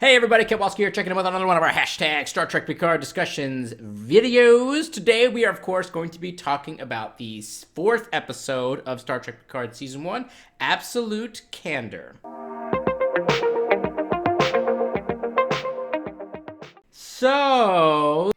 Hey everybody, Ketwolski here, checking in with another one of our hashtag Star Trek Picard discussions videos. Today we are, of course, going to be talking about the fourth episode of Star Trek Picard Season 1, Absolute Candor. So...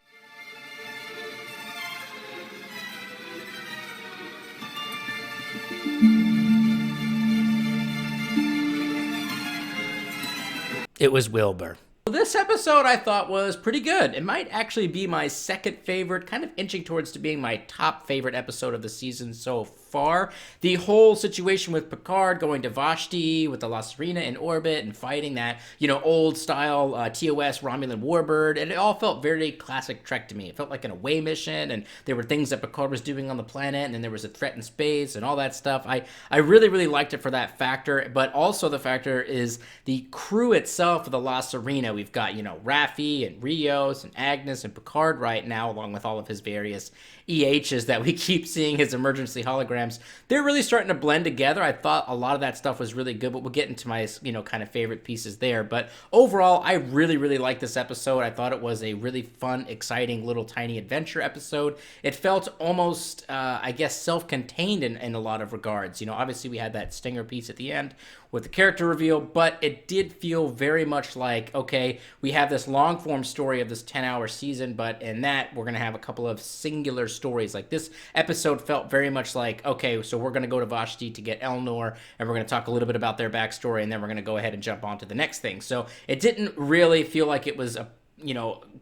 it was Wilbur. This episode I thought was pretty good. It might actually be my second favorite, kind of inching towards to being my top favorite episode of the season so far. The whole situation with Picard going to Vashti with the La Sirena in orbit and fighting that, old style TOS Romulan Warbird, and it all felt very classic Trek to me. It felt like an away mission, and there were things that Picard was doing on the planet, and then there was a threat in space and all that stuff. I really, really liked it for that factor, but also the factor is the crew itself of the La Sirena. We've got, Raffi and Rios and Agnes and Picard right now, along with all of his various EHs that we keep seeing, his emergency holograms. They're really starting to blend together. I thought a lot of that stuff was really good, but we'll get into my, kind of favorite pieces there. But overall, I really, really liked this episode. I thought it was a really fun, exciting, little tiny adventure episode. It felt almost, self-contained in a lot of regards. Obviously we had that stinger piece at the end with the character reveal, but it did feel very much like, okay, we have this long-form story of this 10-hour season, but in that, we're going to have a couple of singular stories. Like, this episode felt very much like, okay, so we're going to go to Vashti to get Elnor, and we're going to talk a little bit about their backstory, and then we're going to go ahead and jump on to the next thing. So it didn't really feel like it was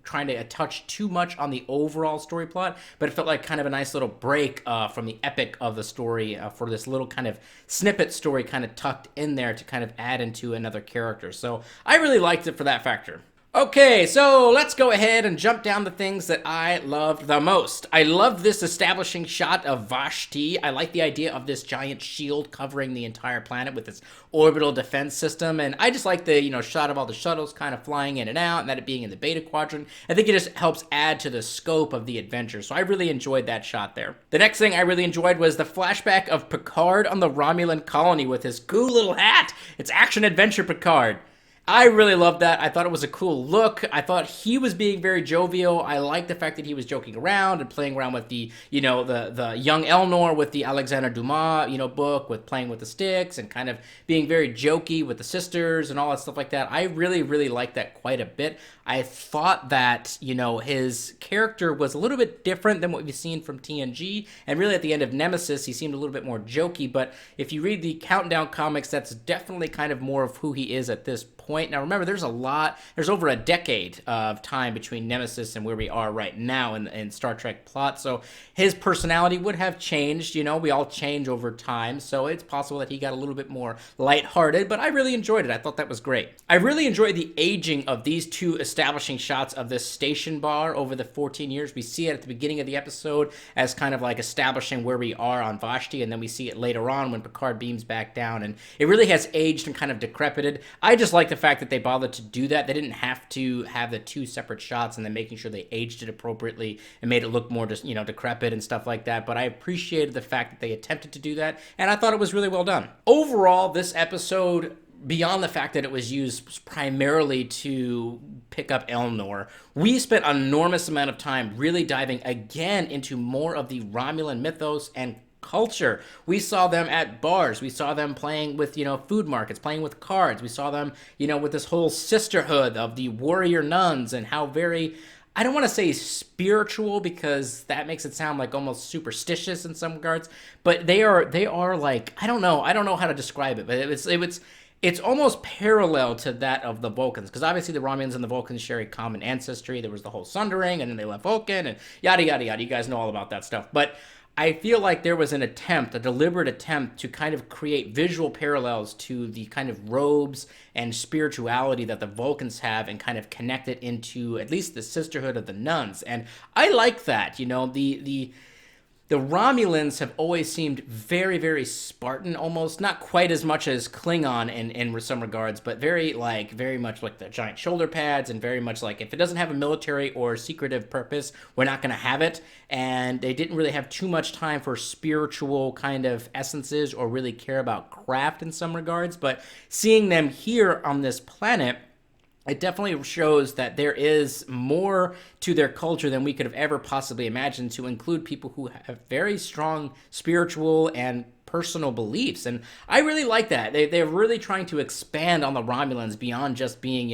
trying to touch too much on the overall story plot, but it felt like kind of a nice little break from the epic of the story for this little kind of snippet story kind of tucked in there to kind of add into another character. So I really liked it for that factor. Okay, so let's go ahead and jump down the things that I loved the most. I loved this establishing shot of Vashti. I like the idea of this giant shield covering the entire planet with its orbital defense system, and I just like the, shot of all the shuttles kind of flying in and out, and that it being in the beta quadrant. I think it just helps add to the scope of the adventure, so I really enjoyed that shot there. The next thing I really enjoyed was the flashback of Picard on the Romulan Colony with his cool little hat. It's action-adventure Picard. I really loved that. I thought it was a cool look. I thought he was being very jovial. I liked the fact that he was joking around and playing around with the, the young Elnor with the Alexander Dumas, book, with playing with the sticks and kind of being very jokey with the sisters and all that stuff like that. I really, really liked that quite a bit. I thought that, his character was a little bit different than what we've seen from TNG. And really at the end of Nemesis, he seemed a little bit more jokey. But if you read the Countdown comics, that's definitely kind of more of who he is at this point. Now remember, there's over a decade of time between Nemesis and where we are right now in Star Trek plot, so his personality would have changed. We all change over time, so it's possible that he got a little bit more lighthearted, but I really enjoyed it. I thought that was great. I really enjoyed the aging of these two establishing shots of this station bar over the 14 years. We see it at the beginning of the episode as kind of like establishing where we are on Vashti, and then we see it later on when Picard beams back down, and it really has aged and kind of decrepited. I just like the fact that they bothered to do that. They didn't have to have the two separate shots and then making sure they aged it appropriately and made it look more just, decrepit and stuff like that. But I appreciated the fact that they attempted to do that, and I thought it was really well done. Overall, this episode, beyond the fact that it was used primarily to pick up Elnor, we spent an enormous amount of time really diving again into more of the Romulan mythos and culture. We saw them at bars. We saw them playing with, food markets, playing with cards. We saw them, with this whole sisterhood of the warrior nuns and how very, I don't want to say spiritual because that makes it sound like almost superstitious in some regards, but they are like, I don't know how to describe it, but it's almost parallel to that of the Vulcans, because obviously the Romulans and the Vulcans share a common ancestry. There was the whole Sundering, and then they left Vulcan, and yada, yada, yada. You guys know all about that stuff. But I feel like there was a deliberate attempt to kind of create visual parallels to the kind of robes and spirituality that the Vulcans have and kind of connect it into at least the sisterhood of the nuns. And I like that, the Romulans have always seemed very, very Spartan, almost not quite as much as Klingon in some regards, but very much like the giant shoulder pads, and very much like if it doesn't have a military or secretive purpose, we're not going to have it. And they didn't really have too much time for spiritual kind of essences or really care about craft in some regards. But seeing them here on this planet, it definitely shows that there is more to their culture than we could have ever possibly imagined, to include people who have very strong spiritual and personal beliefs. And I really like that. They're really trying to expand on the Romulans beyond just being,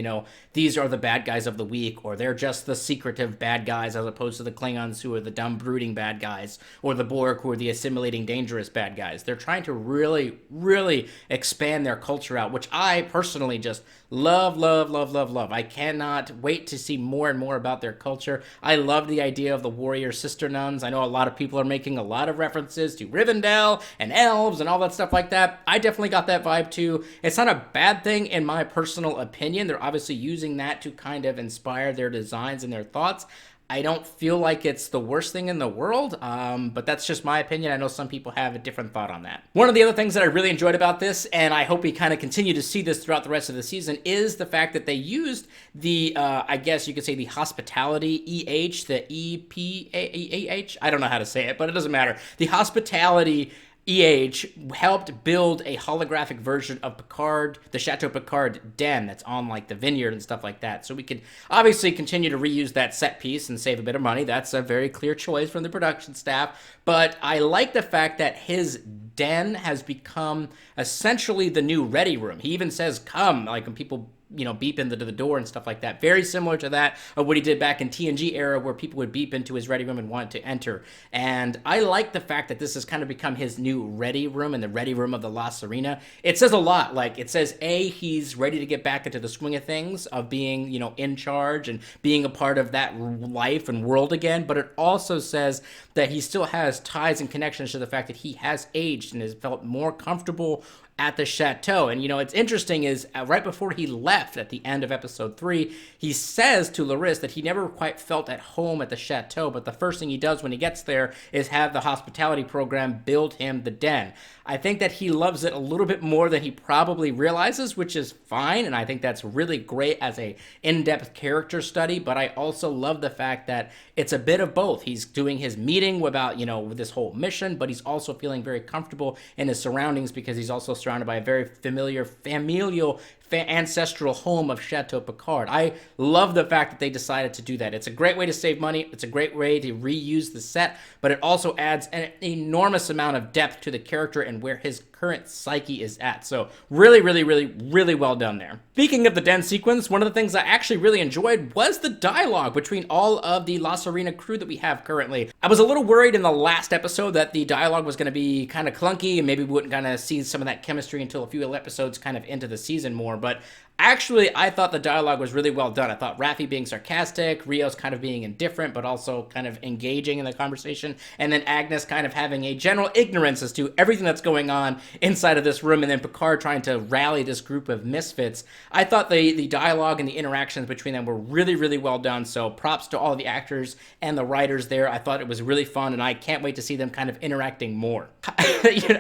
these are the bad guys of the week, or they're just the secretive bad guys, as opposed to the Klingons, who are the dumb, brooding bad guys, or the Borg, who are the assimilating, dangerous bad guys. They're trying to really, really expand their culture out, which I personally just love, love, love, love, love. I cannot wait to see more and more about their culture. I love the idea of the warrior sister nuns. I know a lot of people are making a lot of references to Rivendell and elves and all that stuff like that. I definitely got that vibe too. It's not a bad thing in my personal opinion. They're obviously using that to kind of inspire their designs and their thoughts. I don't feel like it's the worst thing in the world, but that's just my opinion. I know some people have a different thought on that. One of the other things that I really enjoyed about this, and I hope we kind of continue to see this throughout the rest of the season, is the fact that they used the, I guess you could say the hospitality EH, the EPAH, I don't know how to say it, but it doesn't matter. The hospitality EH helped build a holographic version of Picard, the Chateau Picard den that's on like the vineyard and stuff like that. So we could obviously continue to reuse that set piece and save a bit of money. That's a very clear choice from the production staff. But I like the fact that his den has become essentially the new ready room. He even says, come, like when people beep into the door and stuff like that. Very similar to that of what he did back in TNG era, where people would beep into his ready room and want to enter. And I like the fact that this has kind of become his new ready room and the ready room of the La Sirena. It says a lot. Like, it says, A, he's ready to get back into the swing of things, of being, in charge and being a part of that life and world again. But it also says that he still has ties and connections to the fact that he has aged and has felt more comfortable at the chateau. And it's interesting is right before he left at the end of episode 3, he says to Laris that he never quite felt at home at the chateau, but the first thing he does when he gets there is have the hospitality program build him the den. I think that he loves it a little bit more than he probably realizes, which is fine, and I think that's really great as a in-depth character study. But I also love the fact that it's a bit of both. He's doing his meeting about, with this whole mission, but he's also feeling very comfortable in his surroundings because he's also surrounded by a very familial ancestral home of Chateau Picard. I love the fact that they decided to do that. It's a great way to save money. It's a great way to reuse the set, but it also adds an enormous amount of depth to the character and where his current psyche is at. So really, really, really, really well done there. Speaking of the den sequence, one of the things I actually really enjoyed was the dialogue between all of the La Sirena crew that we have currently. I was a little worried in the last episode that the dialogue was going to be kind of clunky and maybe we wouldn't kind of see some of that chemistry until a few episodes kind of into the season more, but actually, I thought the dialogue was really well done. I thought Raffi being sarcastic, Rios kind of being indifferent, but also kind of engaging in the conversation, and then Agnes kind of having a general ignorance as to everything that's going on inside of this room, and then Picard trying to rally this group of misfits. I thought the dialogue and the interactions between them were really, really well done, so props to all the actors and the writers there. I thought it was really fun, and I can't wait to see them kind of interacting more.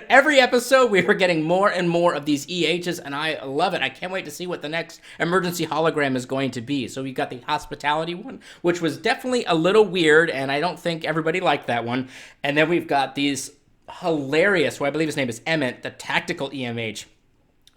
Every episode, we were getting more and more of these EHs, and I love it. I can't wait to see what the next emergency hologram is going to be. So we got the hospitality one, which was definitely a little weird, and I don't think everybody liked that one. And then we've got these hilarious, who I believe his name is Emmett, the tactical EMH,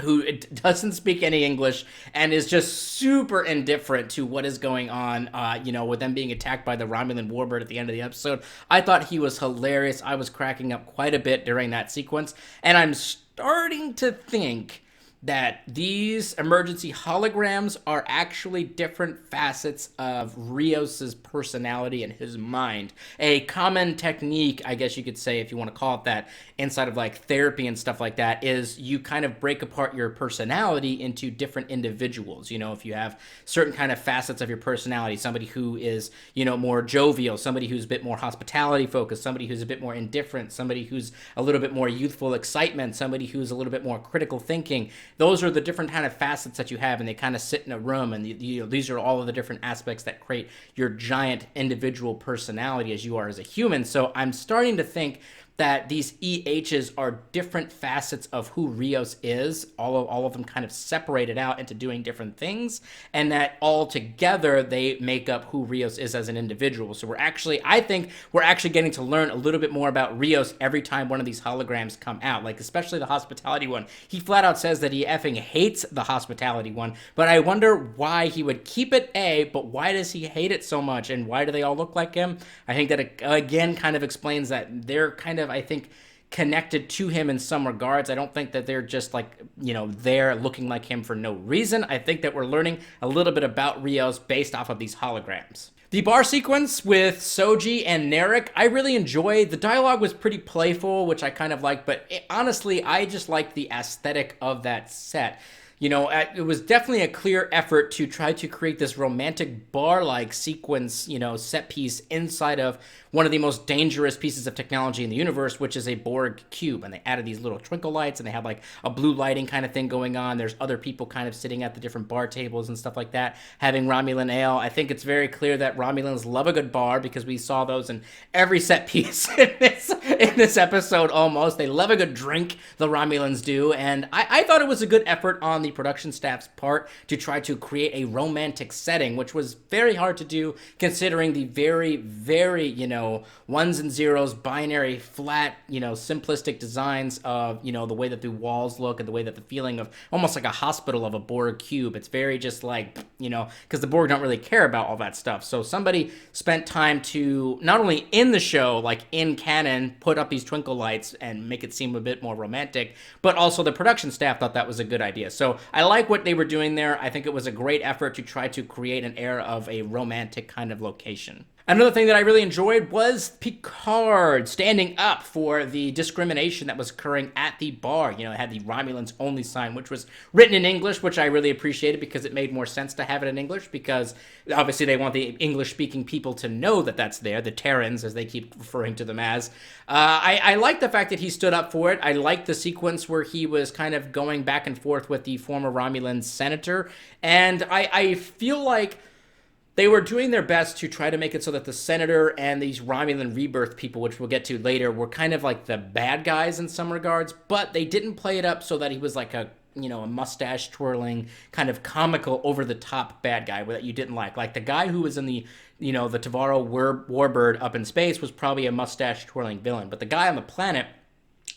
who doesn't speak any English and is just super indifferent to what is going on, with them being attacked by the Romulan warbird at the end of the episode. I thought he was hilarious. I was cracking up quite a bit during that sequence, and I'm starting to think that these emergency holograms are actually different facets of Rios's personality and his mind. A common technique, I guess you could say, if you want to call it that, inside of like therapy and stuff like that, is you kind of break apart your personality into different individuals. If you have certain kind of facets of your personality, somebody who is, more jovial, somebody who's a bit more hospitality focused, somebody who's a bit more indifferent, somebody who's a little bit more youthful excitement, somebody who's a little bit more critical thinking. Those are the different kind of facets that you have, and they kind of sit in a room, and these are all of the different aspects that create your giant individual personality as you are as a human. So I'm starting to think that these EHs are different facets of who Rios is, all of them kind of separated out into doing different things, and that all together they make up who Rios is as an individual. So I think we're actually getting to learn a little bit more about Rios every time one of these holograms come out, like especially the hospitality one. He flat out says that he effing hates the hospitality one, but I wonder why he would keep it but why does he hate it so much, and why do they all look like him? I think that, again, kind of explains that they're kind of, I think, connected to him in some regards. I don't think that they're just like, there looking like him for no reason. I think that we're learning a little bit about Rios based off of these holograms. The bar sequence with Soji and Narek, I really enjoyed. The dialogue was pretty playful, which I kind of liked, but honestly, I just liked the aesthetic of that set. It was definitely a clear effort to try to create this romantic bar-like sequence, set piece inside of one of the most dangerous pieces of technology in the universe, which is a Borg cube. And they added these little twinkle lights, and they have like a blue lighting kind of thing going on. There's other people kind of sitting at the different bar tables and stuff like that, having Romulan ale. I think it's very clear that Romulans love a good bar, because we saw those in every set piece in this episode almost. They love a good drink, the Romulans do. And I thought it was a good effort on the production staff's part to try to create a romantic setting, which was very hard to do considering the very, very, ones and zeros, binary, flat, simplistic designs of, the way that the walls look and the way that the feeling of almost like a hospital of a Borg cube. It's very just like, because the Borg don't really care about all that stuff. So somebody spent time to, not only in the show, like in canon, put up these twinkle lights and make it seem a bit more romantic, but also the production staff thought that was a good idea. So I like what they were doing there. I think it was a great effort to try to create an air of a romantic kind of location. Another thing that I really enjoyed was Picard standing up for the discrimination that was occurring at the bar. It had the Romulans only sign, which was written in English, which I really appreciated because it made more sense to have it in English, because obviously they want the English-speaking people to know that that's there, the Terrans, as they keep referring to them as. I like the fact that he stood up for it. I liked the sequence where he was kind of going back and forth with the former Romulan senator, and I feel like they were doing their best to try to make it so that the senator and these Romulan Rebirth people, which we'll get to later, were kind of like the bad guys in some regards, but they didn't play it up so that he was like a mustache twirling, kind of comical, over-the-top bad guy that you didn't like. Like the guy who was in the Tavaro Warbird up in space was probably a mustache twirling villain, but the guy on the planet,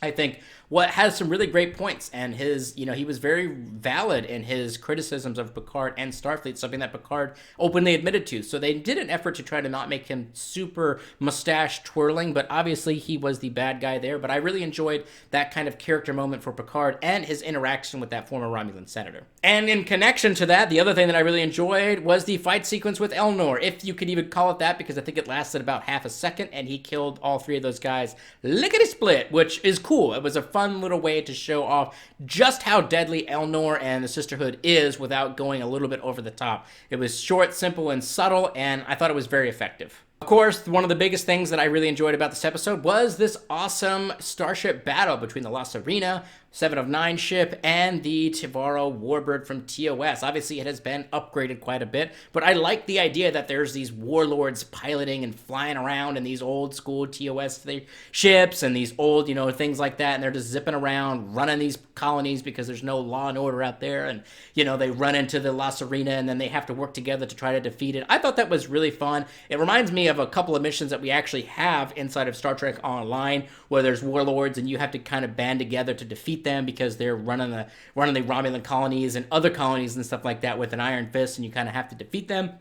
I think, what has some really great points, and his, he was very valid in his criticisms of Picard and Starfleet, something that Picard openly admitted to. So they did an effort to try to not make him super mustache twirling, but obviously he was the bad guy there. But I really enjoyed that kind of character moment for Picard and his interaction with that former Romulan senator. And in connection to that, the other thing that I really enjoyed was the fight sequence with Elnor, if you could even call it that, because I think it lasted about half a second, and he killed all three of those guys lickety-split, which is cool. It was a fun little way to show off just how deadly Elnor and the Sisterhood is without going a little bit over the top. It was short, simple, and subtle, and I thought it was very effective. Of course, one of the biggest things that I really enjoyed about this episode was this awesome Starship Battle between the La Sirena 7 of 9 ship and the Tavaro Warbird from TOS. Obviously, it has been upgraded quite a bit, but I like the idea that there's these warlords piloting and flying around in these old school TOS ships and these old, things like that, and they're just zipping around, running these colonies because there's no law and order out there, and, they run into the La Sirena and then they have to work together to try to defeat it. I thought that was really fun. It reminds me of a couple of missions that we actually have inside of Star Trek Online, where there's warlords and you have to kind of band together to defeat them because they're running the Romulan colonies and other colonies and stuff like that with an iron fist, and you kind of have to defeat them.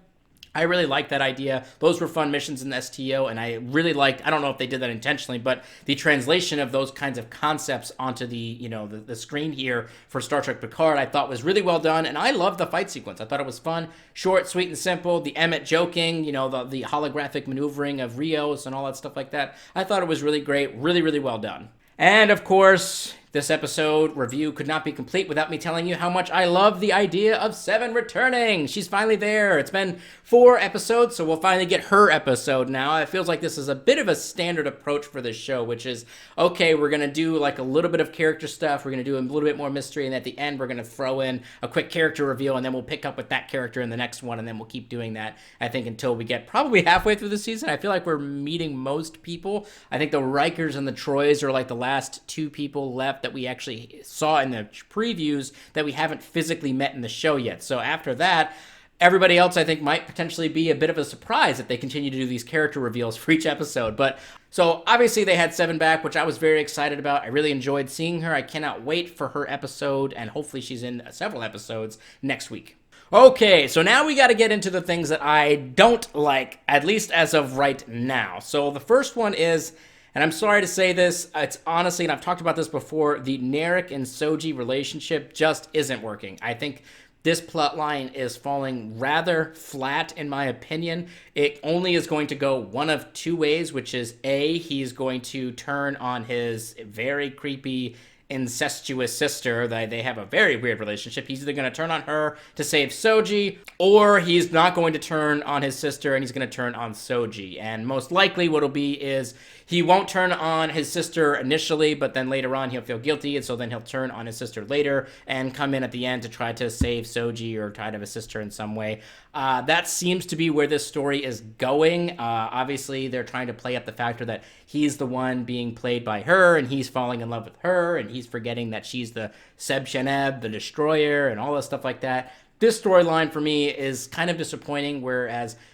I really liked that idea. Those were fun missions in the STO, and I really liked, I don't know if they did that intentionally, but the translation of those kinds of concepts onto the screen here for Star Trek Picard I thought was really well done, and I loved the fight sequence. I thought it was fun, short, sweet, and simple. The Emmett joking, the holographic maneuvering of Rios and all that stuff like that. I thought it was really great, really, really well done. And of course, This episode review could not be complete without me telling you how much I love the idea of Seven returning. She's finally there. It's been 4 episodes, so we'll finally get her episode now. It feels like this is a bit of a standard approach for this show, which is, okay, we're going to do like a little bit of character stuff, we're going to do a little bit more mystery, and at the end we're going to throw in a quick character reveal, and then we'll pick up with that character in the next one, and then we'll keep doing that, I think, until we get probably halfway through the season. I feel like we're meeting most people. I think the Rikers and the Troys are like the last 2 people left that we actually saw in the previews that we haven't physically met in the show yet. So after that, everybody else, I think, might potentially be a bit of a surprise if they continue to do these character reveals for each episode. But so obviously they had Seven back, which I was very excited about. I really enjoyed seeing her. I cannot wait for her episode, and hopefully she's in several episodes next week. Okay, so now we got to get into the things that I don't like, at least as of right now. So the first one is, and I'm sorry to say this, it's honestly, and I've talked about this before, the Narek and Soji relationship just isn't working. I think this plot line is falling rather flat, in my opinion. It only is going to go one of 2 ways, which is A, he's going to turn on his very creepy incestuous sister. They have a very weird relationship. He's either going to turn on her to save Soji, or he's not going to turn on his sister and he's going to turn on Soji. And most likely what it'll be is he won't turn on his sister initially, but then later on he'll feel guilty, and so then he'll turn on his sister later and come in at the end to try to save Soji or try to assist her in some way. That seems to be where this story is going. Obviously, they're trying to play up the factor that he's the one being played by her, and he's falling in love with her, and he's forgetting that she's the Seb Sheneb, the Destroyer, and all that stuff like that. This storyline for me is kind of disappointing,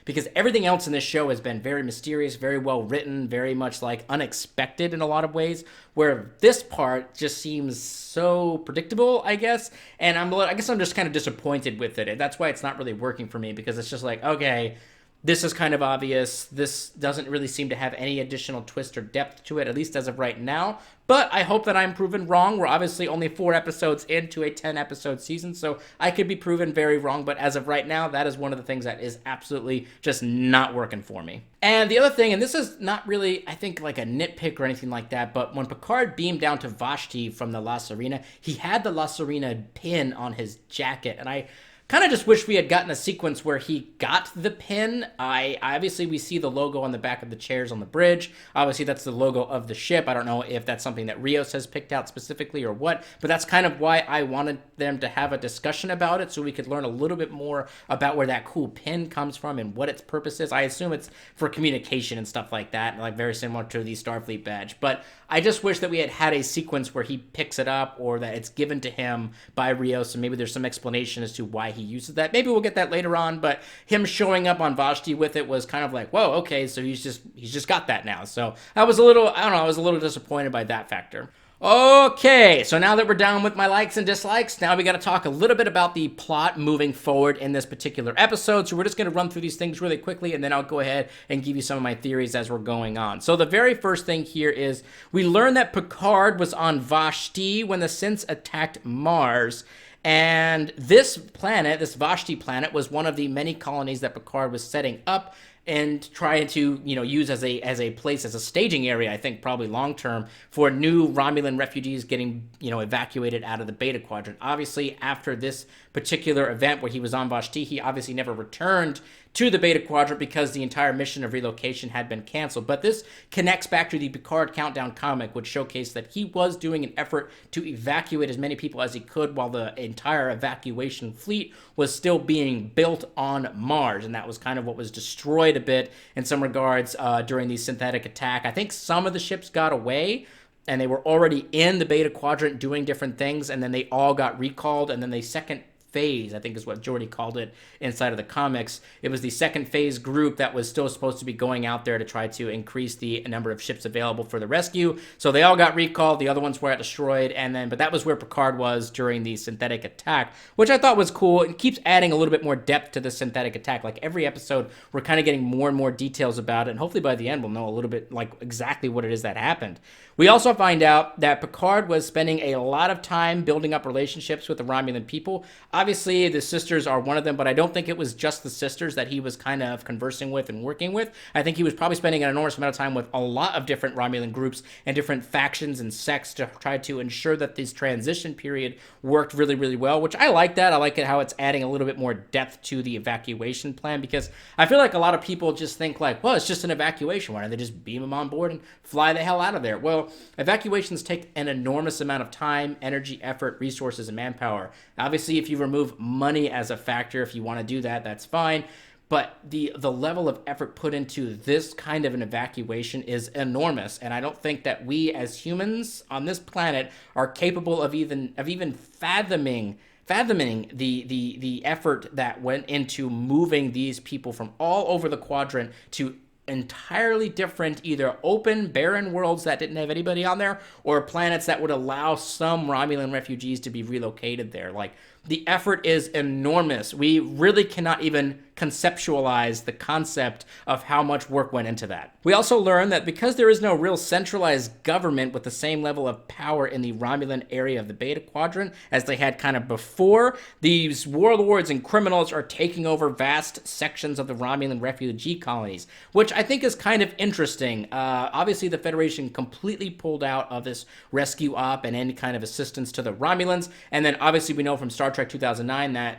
because everything else in this show has been very mysterious, very well written, very much like unexpected in a lot of ways, where this part just seems so predictable, I guess, and I guess I'm just kind of disappointed with it, and that's why it's not really working for me, because it's just like, okay, this is kind of obvious. This doesn't really seem to have any additional twist or depth to it, at least as of right now. But I hope that I'm proven wrong. We're obviously only 4 episodes into a 10-episode season, so I could be proven very wrong. But as of right now, that is one of the things that is absolutely just not working for me. And the other thing, and this is not really, I think, like a nitpick or anything like that, but when Picard beamed down to Vashti from the La Sirena, he had the La Sirena pin on his jacket, and I kind of just wish we had gotten a sequence where he got the pin. Obviously, we see the logo on the back of the chairs on the bridge. Obviously, that's the logo of the ship. I don't know if that's something that Rios has picked out specifically or what, but that's kind of why I wanted them to have a discussion about it, so we could learn a little bit more about where that cool pin comes from and what its purpose is. I assume it's for communication and stuff like that, like very similar to the Starfleet badge. But I just wish that we had had a sequence where he picks it up, or that it's given to him by Rios, and maybe there's some explanation as to why he uses that. Maybe we'll get that later on, but him showing up on Vashti with it was kind of like, whoa, okay, so he's just got that now. So I was a little disappointed by that factor. Okay, so now that we're done with my likes and dislikes, now we got to talk a little bit about the plot moving forward in this particular episode. So we're just going to run through these things really quickly, and then I'll go ahead and give you some of my theories as we're going on. So the very first thing here is we learn that Picard was on Vashti when the synths attacked Mars. And this planet, this Vashti planet, was one of the many colonies that Picard was setting up and trying to, use as a place, as a staging area, I think probably long term, for new Romulan refugees getting, evacuated out of the Beta Quadrant. Obviously, after this particular event where he was on Vashti, he obviously never returned to the Beta Quadrant because the entire mission of relocation had been canceled. But this connects back to the Picard Countdown comic, which showcased that he was doing an effort to evacuate as many people as he could while the entire evacuation fleet was still being built on Mars. And that was kind of what was destroyed a bit in some regards during the synthetic attack. I think some of the ships got away, and they were already in the Beta Quadrant doing different things, and then they all got recalled, and then the second phase, I think is what Geordi called it inside of the comics. It was the second phase group that was still supposed to be going out there to try to increase the number of ships available for the rescue. So they all got recalled. The other ones were destroyed. But that was where Picard was during the synthetic attack, which I thought was cool. It keeps adding a little bit more depth to the synthetic attack. Like every episode, we're kind of getting more and more details about it. And hopefully by the end, we'll know a little bit like exactly what it is that happened. We also find out that Picard was spending a lot of time building up relationships with the Romulan people. Obviously, obviously the sisters are one of them, but I don't think it was just the sisters that he was kind of conversing with and working with. I think he was probably spending an enormous amount of time with a lot of different Romulan groups and different factions and sects to try to ensure that this transition period worked really, really well, which I like that. I like it how it's adding a little bit more depth to the evacuation plan, because I feel like a lot of people just think like, well, it's just an evacuation. Why don't they just beam them on board and fly the hell out of there? Well, evacuations take an enormous amount of time, energy, effort, resources, and manpower. Obviously, if you remove money as a factor, if you want to do that, that's fine. But the level of effort put into this kind of an evacuation is enormous, and I don't think that we as humans on this planet are capable of even fathoming the effort that went into moving these people from all over the quadrant to entirely different, either open, barren worlds that didn't have anybody on there, or planets that would allow some Romulan refugees to be relocated there. Like, the effort is enormous. We really cannot even conceptualize the concept of how much work went into that. We also learn that because there is no real centralized government with the same level of power in the Romulan area of the Beta Quadrant as they had kind of before, these warlords and criminals are taking over vast sections of the Romulan refugee colonies, which I think is kind of interesting. Obviously, the Federation completely pulled out of this rescue op and any kind of assistance to the Romulans, and then obviously we know from Star Trek 2009 that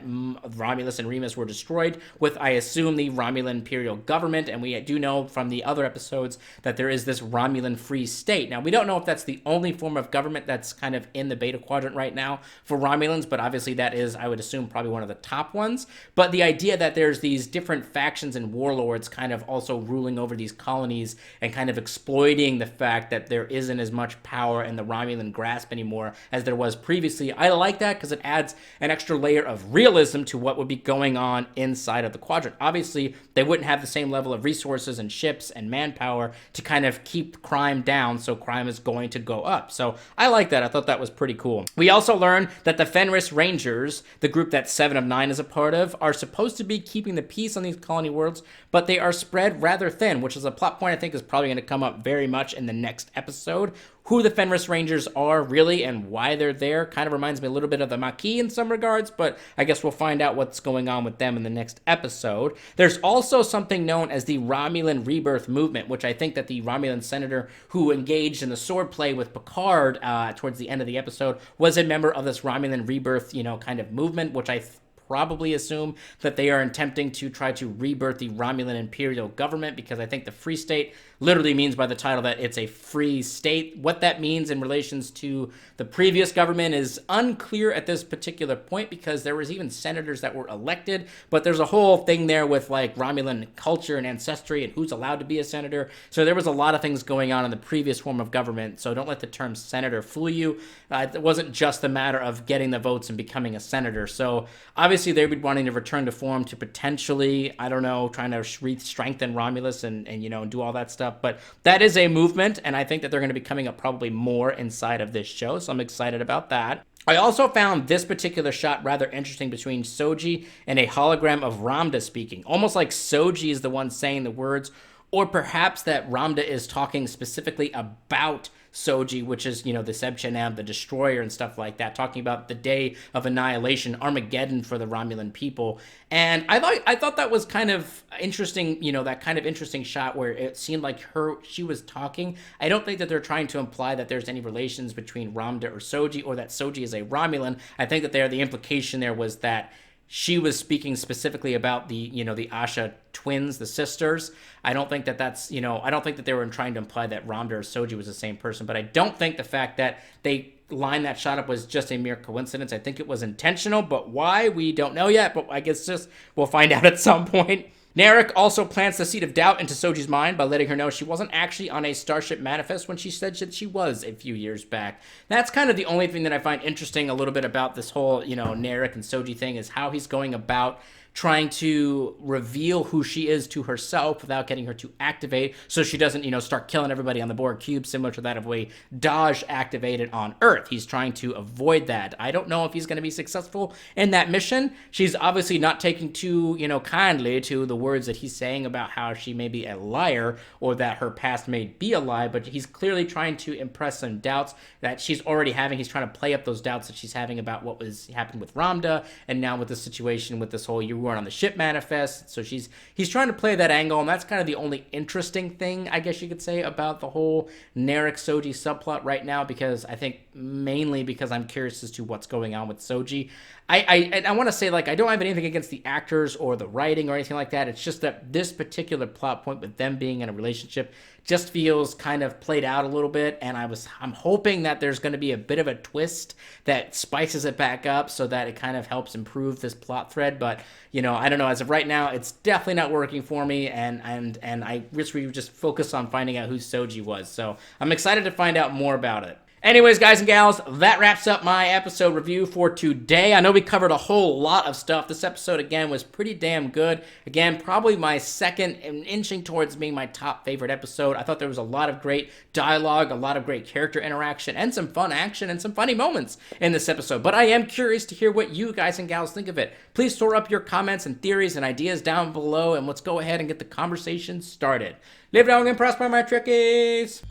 Romulus and Remus were destroyed with, I assume, the Romulan Imperial government, and we do know from the other episodes that there is this Romulan Free State. Now, we don't know if that's the only form of government that's kind of in the Beta Quadrant right now for Romulans, but obviously that is, I would assume, probably one of the top ones. But the idea that there's these different factions and warlords kind of also ruling over these colonies and kind of exploiting the fact that there isn't as much power in the Romulan grasp anymore as there was previously, I like that because it adds an extra layer of realism to what would be going on inside of the quadrant. Obviously, they wouldn't have the same level of resources and ships and manpower to kind of keep crime down, so crime is going to go up. So I like that. I thought that was pretty cool. We also learned that the Fenris Rangers, the group that 7 of 9 is a part of, are supposed to be keeping the peace on these colony worlds, but they are spread rather thin, which is a plot point I think is probably going to come up very much in the next episode. Who the Fenris Rangers are really and why they're there kind of reminds me a little bit of the Maquis in some regards, but I guess we'll find out what's going on with them in the next episode. There's also something known as the Romulan Rebirth movement, which I think that the Romulan senator who engaged in the swordplay with Picard towards the end of the episode was a member of this Romulan Rebirth, kind of movement, which I probably assume that they are attempting to try to rebirth the Romulan Imperial government, because I think the Free State literally means by the title that it's a free state. What that means in relations to the previous government is unclear at this particular point, because there was even senators that were elected, but there's a whole thing there with like Romulan culture and ancestry and who's allowed to be a senator. So there was a lot of things going on in the previous form of government, so don't let the term senator fool you. It wasn't just a matter of getting the votes and becoming a senator. So obviously they'd be wanting to return to form to potentially, I don't know, trying to strengthen Romulus and do all that stuff. But that is a movement, and I think that they're going to be coming up probably more inside of this show, so I'm excited about that. I also found this particular shot rather interesting between Soji and a hologram of Ramda speaking, almost like Soji is the one saying the words, or perhaps that Ramda is talking specifically about Soji, which is, the Sebchenab, the Destroyer and stuff like that, talking about the day of annihilation, Armageddon for the Romulan people. And I thought that was kind of interesting, that kind of interesting shot where it seemed like she was talking. I don't think that they're trying to imply that there's any relations between Ramda or Soji, or that Soji is a Romulan. I think that the implication there was that she was speaking specifically about the Asha twins, the sisters. I don't think that that's, I don't think that they were trying to imply that Ramda or Soji was the same person, but I don't think the fact that they lined that shot up was just a mere coincidence. I think it was intentional, but why, we don't know yet, but I guess we'll find out at some point. Narek also plants the seed of doubt into Soji's mind by letting her know she wasn't actually on a Starship manifest when she said that she was a few years back. That's kind of the only thing that I find interesting a little bit about this whole, Narek and Soji thing, is how he's going about trying to reveal who she is to herself without getting her to activate, so she doesn't, start killing everybody on the Borg cube, similar to that of way Daj activated on Earth. He's trying to avoid that. I don't know if he's going to be successful in that mission. She's obviously not taking too, kindly to the words that he's saying about how she may be a liar or that her past may be a lie, but he's clearly trying to impress some doubts that she's already having. He's trying to play up those doubts that she's having about what was happening with Ramda, and now with the situation with this whole "you weren't on the ship" manifest. So he's trying to play that angle, and that's kind of the only interesting thing, I guess you could say, about the whole Narek Soji subplot right now, because I think mainly because I'm curious as to what's going on with Soji. I want to say, I don't have anything against the actors or the writing or anything like that. It's just that this particular plot point with them being in a relationship just feels kind of played out a little bit, and I'm hoping that there's going to be a bit of a twist that spices it back up so that it kind of helps improve this plot thread. But I don't know, as of right now, it's definitely not working for me, and I wish we would just focus on finding out who Soji was. So I'm excited to find out more about it. Anyways, guys and gals, that wraps up my episode review for today. I know we covered a whole lot of stuff. This episode, again, was pretty damn good. Again, probably my second and inching towards being my top favorite episode. I thought there was a lot of great dialogue, a lot of great character interaction, and some fun action and some funny moments in this episode. But I am curious to hear what you guys and gals think of it. Please store up your comments and theories and ideas down below, and let's go ahead and get the conversation started. Live long and prosper, my Trekkies!